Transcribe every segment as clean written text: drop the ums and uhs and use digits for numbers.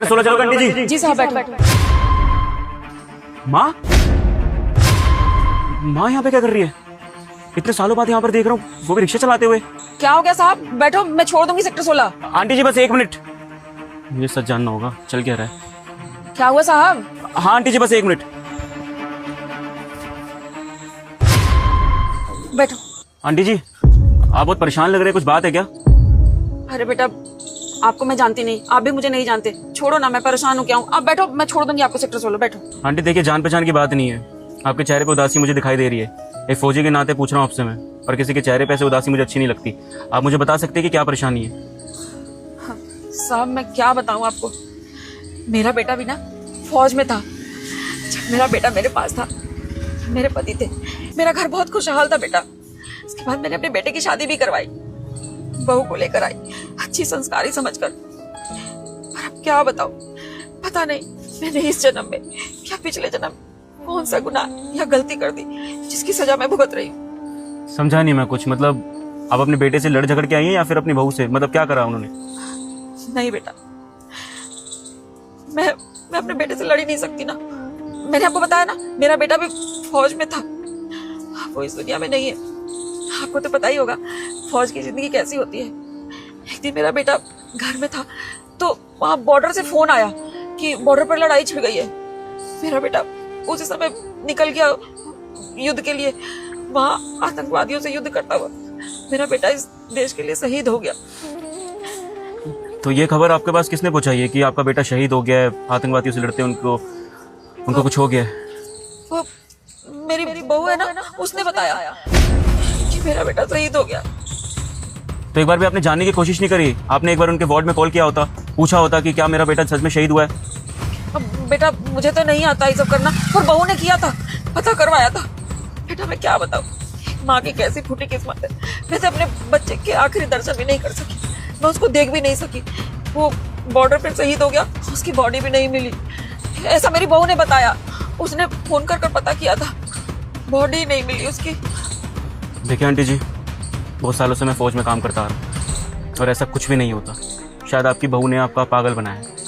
16 चलो आंटी जी। जी साहब बैठो। माँ माँ यहाँ पे क्या कर रही है? इतने सालों बाद यहाँ पर देख रहा हूँ, वो भी रिक्शा चलाते हुए। क्या हो गया साहब? बैठो, मैं छोड़ दूंगी सेक्टर 16। आंटी जी बस 1 मिनट, मुझे सच जानना होगा चल क्या रहा है। क्या हुआ साहब? हाँ आंटी जी बस 1 मिनट। बैठो। आंटी जी आप बहुत परेशान लग रहे हैं, कुछ बात है क्या? अरे बेटा, आपको मैं जानती नहीं, आप भी मुझे नहीं जानते। छोड़ो ना, मैं परेशान हूँ क्या हूँ। आप बैठो, मैं छोड़ दूंगी आपको सेक्टर 16। बैठो। आंटी देखिए, जान पहचान की बात नहीं है, आपके चेहरे पे उदासी मुझे दिखाई दे रही है। एक फौजी के नाते पूछ रहा हूँ आपसे मैं, और किसी के चेहरे पे ऐसे उदासी मुझे अच्छी नहीं लगती। आप मुझे बता सकते हैं कि क्या परेशानी है? हाँ, साहब मैं क्या बताऊँ आपको, मेरा बेटा भी ना फौज में था। जब मेरा बेटा मेरे पास था, मेरे पति थे, मेरा घर बहुत खुशहाल था बेटा। इसके बाद मैंने अपने बेटे की शादी भी करवाई, बहू को लेकर आई, अच्छी संस्कारी समझकर। पर अब क्या बताऊं, पता नहीं मैंने इस जन्म में या पिछले जन्म में कौन सा गुनाह या गलती कर दी जिसकी सजा मैं भुगत रही हूँ। समझा नहीं मैं कुछ। मतलब आप अपने बेटे से लड़ झगड़ के आई हैं या फिर अपनी बहू से? मतलब क्या करा उन्होंने? नहीं बेटा, मैं अपने बेटे से लड़ ही नहीं सकती ना। मैंने आपको बताया ना, मेरा बेटा भी फौज में था, वो इस दुनिया में नहीं है। आपको तो पता ही होगा फौज की जिंदगी कैसी होती है। एक दिन मेरा बेटा घर में था तो वहां बॉर्डर से फोन आया कि बॉर्डर पर लड़ाई छिड़ गई है। मेरा बेटा उसी समय निकल गया युद्ध के लिए, वहां आतंकवादियों से युद्ध करता हुआ मेरा बेटा इस देश के लिए शहीद हो गया। तो ये खबर आपके पास किसने पहुंचाई है कि आपका बेटा शहीद हो गया है, आतंकवादियों से लड़ते उनको कुछ हो गया है? वो मेरी बहू है ना, उसने बताया कि मेरा बेटा शहीद हो गया। तो एक बार भी आपने जानने की कोशिश नहीं करी? आपने एक बार उनके वार्ड में कॉल किया होता, पूछा होता कि क्या मेरा बेटा सच में शहीद हुआ है? अब बेटा मुझे तो नहीं आता ये सब करना, पर बहू ने किया था, पता करवाया था। बेटा मैं क्या बताऊं, माँ की कैसी फूटी किस्मत है। मैं तो अपने बच्चे के आखिरी दर्शन भी नहीं कर सकी, मैं उसको देख भी नहीं सकी। वो बॉर्डर पर शहीद हो गया, उसकी बॉडी भी नहीं मिली, ऐसा मेरी बहू ने बताया। उसने फोन कर पता किया था, बॉडी नहीं मिली उसकी। देखिए आंटी जी, बहुत सालों से मैं फौज में काम करता आ रहा हूँ और ऐसा कुछ भी नहीं होता। शायद आपकी बहू ने आपका पागल बनाया है।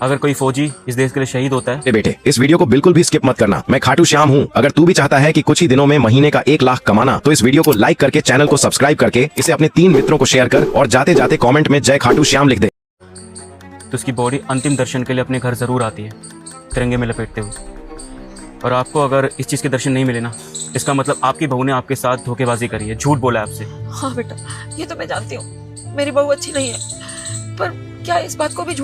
अगर कोई फौजी इस देश के लिए शहीद होता है। बेटे इस वीडियो को बिल्कुल भी स्किप मत करना। मैं खाटू श्याम हूँ। अगर तू भी चाहता है कि कुछ ही दिनों में महीने का 1 लाख कमाना, तो इस वीडियो को लाइक करके चैनल को सब्सक्राइब करके इसे अपने 3 मित्रों को शेयर कर और जाते जाते कमेंट में जय खाटू श्याम लिख दे। तो उसकी बॉडी अंतिम दर्शन के लिए अपने घर जरूर आती है, तिरंगे में लपेटते हुए। और आपको अगर इस चीज के दर्शन नहीं मिले ना, इसका मतलब आपकी बहू ने आपके साथ धोखेबाजी करी है, झूठ बोला है आपसे। हाँ बेटा, ये तो मैं जानती हूँ, मेरी बहू अच्छी नहीं है, पर क्या इस बात को भी